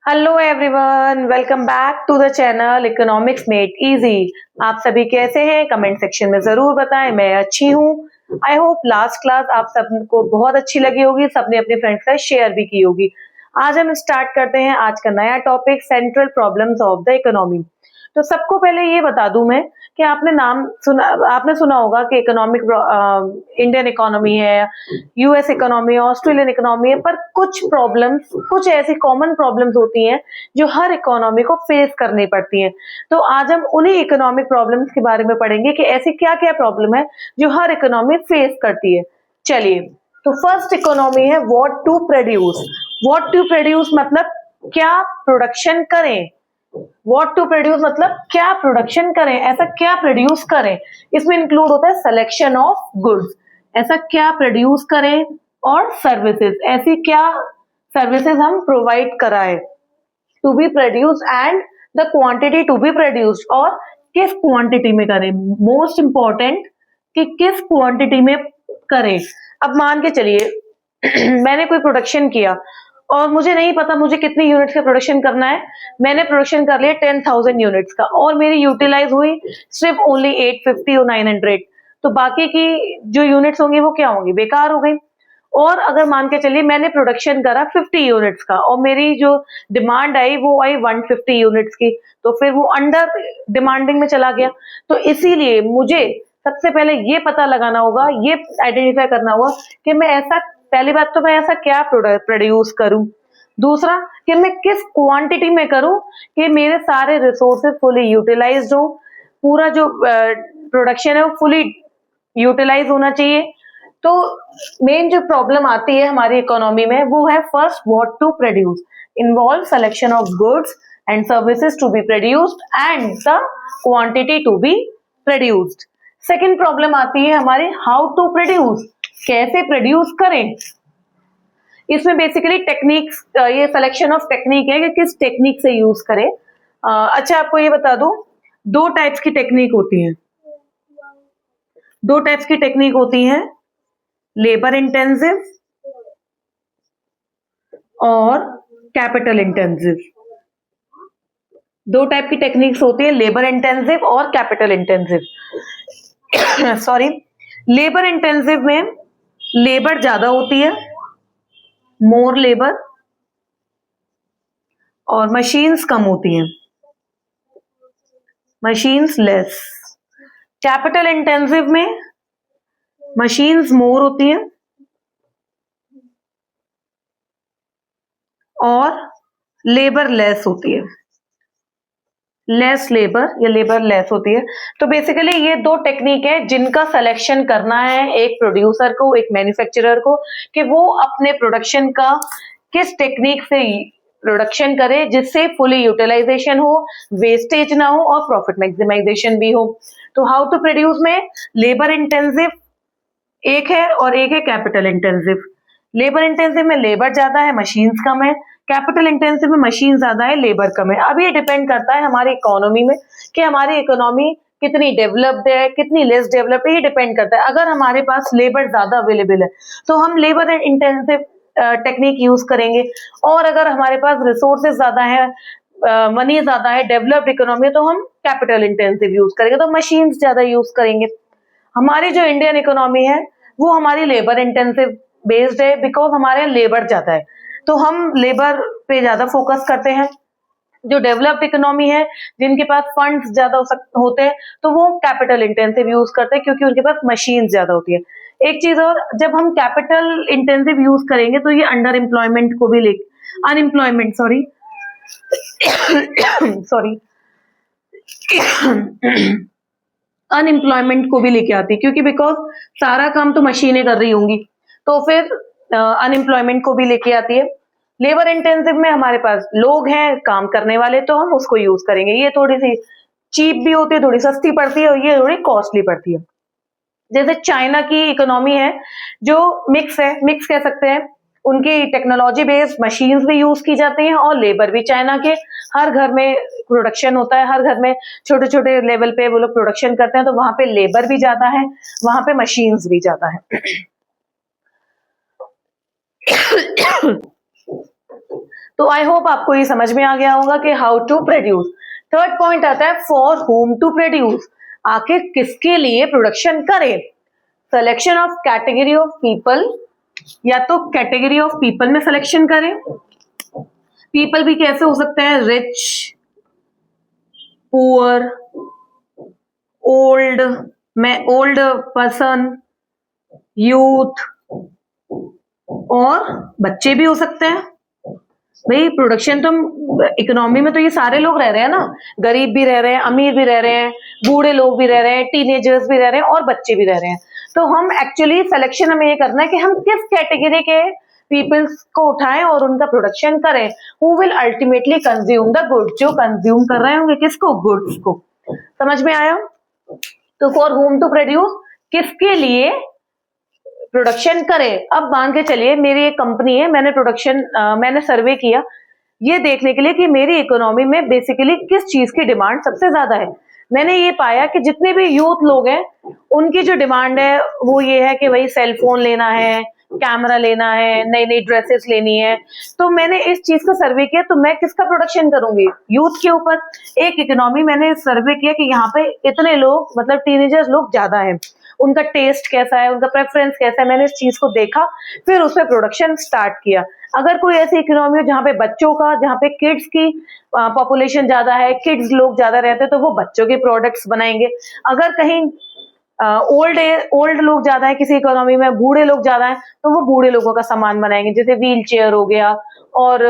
Hello everyone, welcome back to the channel economics made easy. आप सभी कैसे हैं? कमेंट सेक्शन में जरूर बताएं। मैं अच्छी हूँ। आई होप लास्ट क्लास आप सबको बहुत अच्छी लगी होगी, सबने अपने फ्रेंड्स का शेयर भी की होगी। आज हम स्टार्ट करते हैं आज का नया topic, central problems of the economy. तो सबको पहले ये बता दूं मैं कि आपने सुना होगा कि इकोनॉमिक इंडियन इकोनॉमी है, यूएस इकोनॉमी है, ऑस्ट्रेलियन इकोनॉमी है, पर कुछ ऐसी कॉमन प्रॉब्लम्स होती हैं जो हर इकोनॉमी को फेस करनी पड़ती हैं। तो आज हम उन्हीं इकोनॉमिक प्रॉब्लम्स के बारे में पढ़ेंगे कि ऐसी क्या क्या प्रॉब्लम है जो हर इकोनॉमी फेस करती है। चलिए, तो फर्स्ट इकोनॉमी है what to produce. What to produce मतलब क्या प्रोडक्शन करें। व्हाट टू प्रोड्यूस मतलब क्या प्रोडक्शन करें, ऐसा क्या प्रोड्यूस करें। इसमें इंक्लूड होता है सिलेक्शन ऑफ गुड्स, ऐसा क्या प्रोड्यूस करें, और सर्विसेज, ऐसी क्या सर्विसेज हम प्रोवाइड कराएं। To be produce and the quantity to be produced, और किस क्वांटिटी में करें। मोस्ट इंपॉर्टेंट कि किस क्वांटिटी में करें। अब मान के चलिए मैंने कोई प्रोडक्शन किया और मुझे नहीं पता मुझे कितनी यूनिट्स का प्रोडक्शन करना है। मैंने प्रोडक्शन कर लिया 10,000 यूनिट्स का और मेरी यूटिलाइज हुई सिर्फ ओनली 850 और 900। तो बाकी की जो यूनिट्स होंगी वो क्या होंगी, बेकार हो गई। और अगर मान के चलिए मैंने प्रोडक्शन करा 50 यूनिट्स का और मेरी जो डिमांड आई वो आई 150 यूनिट्स की, तो फिर वो अंडर डिमांडिंग में चला गया। तो इसीलिए मुझे सबसे पहले ये पता लगाना होगा, ये आइडेंटिफाई करना होगा कि मैं ऐसा, पहली बात तो मैं ऐसा क्या प्रोड्यूस करूं। दूसरा कि मैं किस क्वांटिटी में करूं कि मेरे सारे रिसोर्सेज फुली यूटिलाइज्ड हो, पूरा जो प्रोडक्शन है वो फुली यूटिलाइज होना चाहिए। तो मेन जो प्रॉब्लम आती है हमारी इकोनॉमी में वो है first what to produce, involve selection of goods and services to be produced and the quantity to be produced. Second problem आती है हमारी हाउ टू प्रोड्यूस, कैसे प्रोड्यूस करें। इसमें बेसिकली टेक्निक्स, ये सिलेक्शन ऑफ टेक्निक है कि किस टेक्निक से यूज करें। अच्छा, आपको ये बता दूं, दो टाइप्स की टेक्निक होती हैं। दो टाइप्स की टेक्निक होती हैं, लेबर इंटेंसिव और कैपिटल इंटेंसिव। दो टाइप की टेक्निक्स होती है, लेबर इंटेंसिव और capital intensive. Sorry, labour intensive में लेबर ज्यादा होती है, मोर लेबर, और मशीन्स कम होती हैं, मशीन्स लेस। कैपिटल इंटेंसिव में मशीन्स मोर होती हैं और लेबर लेस होती है, लेस लेबर या लेबर लेस होती है। तो बेसिकली ये दो टेक्निक है जिनका सिलेक्शन करना है एक प्रोड्यूसर को, एक मैन्युफैक्चरर को, कि वो अपने प्रोडक्शन का किस टेक्निक से प्रोडक्शन करे जिससे फुली यूटिलाइजेशन हो, वेस्टेज ना हो और प्रॉफिट मैक्सिमाइजेशन भी हो। तो हाउ टू प्रोड्यूस में लेबर इंटेंसिव एक है और एक है कैपिटल इंटेंसिव। लेबर इंटेंसिव में लेबर ज्यादा है, मशीन्स कम है। कैपिटल इंटेंसिव में मशीन ज्यादा है, लेबर कम है। अब ये डिपेंड करता है हमारी इकोनॉमी में कि हमारी इकोनॉमी कितनी डेवलप्ड है, कितनी लेस डेवलप्ड है, ये डिपेंड करता है। अगर हमारे पास लेबर ज्यादा अवेलेबल है तो हम लेबर इंटेंसिव टेक्निक यूज करेंगे, और अगर हमारे पास रिसोर्सेज ज्यादा है, मनी ज्यादा है, डेवलप्ड इकोनॉमी, तो हम कैपिटल इंटेंसिव यूज करेंगे, तो मशीन्स ज्यादा यूज करेंगे। हमारी जो इंडियन इकोनॉमी है वो हमारी लेबर इंटेंसिव बेस्ड है, बिकॉज हमारे यहाँ लेबर ज्यादा है, तो हम लेबर पे ज्यादा फोकस करते हैं। जो डेवलप्ड इकोनॉमी है, जिनके पास फंड्स ज्यादा होते हैं, तो वो कैपिटल इंटेंसिव यूज करते हैं क्योंकि उनके पास मशीन ज्यादा होती है। एक चीज और, जब हम कैपिटल इंटेंसिव यूज करेंगे तो ये अंडर एम्प्लॉयमेंट को भी अनएम्प्लॉयमेंट सॉरी सॉरी अनएम्प्लॉयमेंट को भी लेके आती है, क्योंकि बिकॉज सारा काम तो मशीनें कर रही होंगी, तो फिर अनएम्प्लॉयमेंट को भी लेके आती है। लेबर इंटेंसिव में हमारे पास लोग हैं काम करने वाले, तो हम उसको यूज करेंगे। ये थोड़ी सी चीप भी होती है, थोड़ी सस्ती पड़ती है, और ये थोड़ी कॉस्टली पड़ती है। जैसे चाइना की इकोनॉमी है जो मिक्स है, मिक्स कह सकते हैं, उनकी टेक्नोलॉजी बेस्ड मशीन्स भी यूज की जाती हैं और लेबर भी। चाइना के हर घर में प्रोडक्शन होता है, हर घर में छोटे छोटे लेवल पे वो लोग प्रोडक्शन करते हैं, तो वहां पे लेबर भी ज्यादा है, वहां पे मशीन्स भी ज्यादा है। तो आई होप आपको ये समझ में आ गया होगा कि how to produce. Third point आता है फॉर होम टू प्रोड्यूस, आखिर किसके लिए प्रोडक्शन करें। Selection of category of people, या तो कैटेगरी ऑफ पीपल में सिलेक्शन करें। पीपल भी कैसे हो सकते हैं, रिच, पुअर, ओल्ड, में ओल्ड पर्सन, यूथ और बच्चे भी हो सकते हैं। भाई प्रोडक्शन तो इकोनॉमी में तो ये सारे लोग रह रहे हैं ना, गरीब भी रह रहे हैं, अमीर भी रह रहे हैं, बूढ़े लोग भी रह रहे हैं, टीनेजर्स भी रह रहे हैं और बच्चे भी रह रहे हैं। तो हम एक्चुअली सिलेक्शन हमें ये करना है कि हम किस कैटेगरी के पीपल्स को उठाएं और उनका प्रोडक्शन करें। Who will ultimately consume the goods, जो कंज्यूम कर रहे होंगे किसको, गुड्स को। समझ में आया। तो फॉर होम टू प्रोड्यूस, किसके लिए प्रोडक्शन करें। अब मान के चलिए मेरी एक कंपनी है, मैंने सर्वे किया ये देखने के लिए कि मेरी इकोनॉमी में बेसिकली किस चीज की डिमांड सबसे ज्यादा है। मैंने ये पाया कि जितने भी यूथ लोग हैं उनकी जो डिमांड है वो ये है कि भाई सेल फोन लेना है, कैमरा लेना है, नई नई ड्रेसेस लेनी है। तो मैंने इस चीज का सर्वे किया, तो मैं किसका प्रोडक्शन करूंगी, यूथ के ऊपर। एक इकोनॉमी मैंने सर्वे किया कि यहाँ पे इतने लोग, मतलब टीनेजर्स लोग ज्यादा हैं, उनका टेस्ट कैसा है, उनका प्रेफरेंस कैसा है, मैंने इस चीज को देखा, फिर उस पर प्रोडक्शन स्टार्ट किया। अगर कोई ऐसी इकोनॉमी हो जहाँ पे बच्चों का, जहाँ पे किड्स की पॉपुलेशन ज्यादा है, किड्स लोग ज्यादा रहते हैं, तो वो बच्चों के प्रोडक्ट्स बनाएंगे। अगर कहीं ओल्ड लोग ज्यादा है किसी इकोनॉमी में, बूढ़े लोग ज्यादा है, तो वो बूढ़े लोगों का सामान बनाएंगे, जैसे व्हील चेयर हो गया और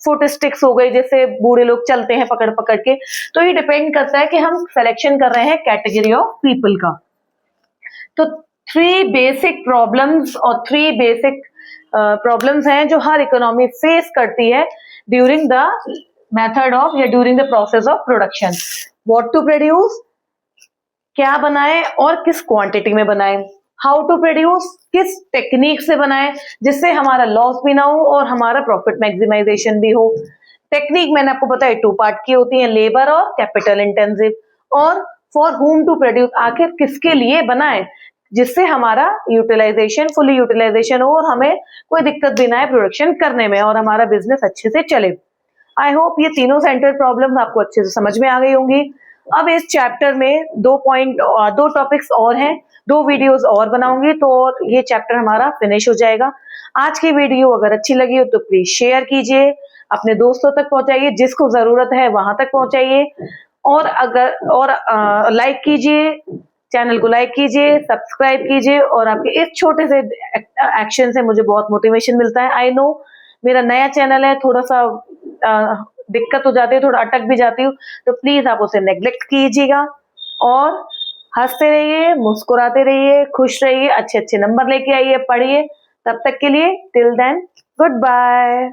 फुट स्टिक्स हो गई, जैसे बूढ़े लोग चलते हैं पकड़ पकड़ के। तो ये डिपेंड करता है कि हम सिलेक्शन कर रहे हैं कैटेगरी ऑफ पीपल का। तो 3 बेसिक प्रॉब्लम्स और 3 बेसिक प्रॉब्लम्स हैं जो हर इकोनॉमी फेस करती है ड्यूरिंग द मेथड ऑफ या during the process of production. What to produce, क्या बनाए और किस क्वांटिटी में बनाए। हाउ टू प्रोड्यूस, किस टेक्निक से बनाए जिससे हमारा लॉस भी ना हो और हमारा प्रॉफिट मैक्सिमाइजेशन भी हो। टेक्निक मैंने आपको बताया 2 पार्ट की होती है, लेबर और कैपिटल इंटेंसिव। और फॉर होम टू प्रोड्यूस, आखिर किसके लिए बनाए जिससे हमारा यूटिलाइजेशन, फुली यूटिलाइजेशन हो और हमें कोई दिक्कत भी ना है प्रोडक्शन करने में और हमारा बिजनेस अच्छे से चले। आई होप ये तीनों सेंट्रल प्रॉब्लम आपको अच्छे से समझ में आ गई होंगी। अब इस चैप्टर में 2 टॉपिक्स और हैं, 2 वीडियोस और बनाऊंगी तो ये चैप्टर हमारा फिनिश हो जाएगा। आज की वीडियो अगर अच्छी लगी हो तो प्लीज शेयर कीजिए, अपने दोस्तों तक पहुंचाइए, जिसको जरूरत है वहां तक पहुंचाइए, और लाइक कीजिए, चैनल को लाइक कीजिए, सब्सक्राइब कीजिए। और आपके इस छोटे से एक्शन से मुझे बहुत मोटिवेशन मिलता है। आई नो मेरा नया चैनल है, थोड़ा सा दिक्कत हो जाती है, थोड़ा अटक भी जाती हूँ, तो प्लीज आप उसे नेग्लेक्ट कीजिएगा और हंसते रहिए, मुस्कुराते रहिए, खुश रहिए, अच्छे अच्छे नंबर लेके आइए, पढ़िए। तब तक के लिए टिल देन गुड बाय।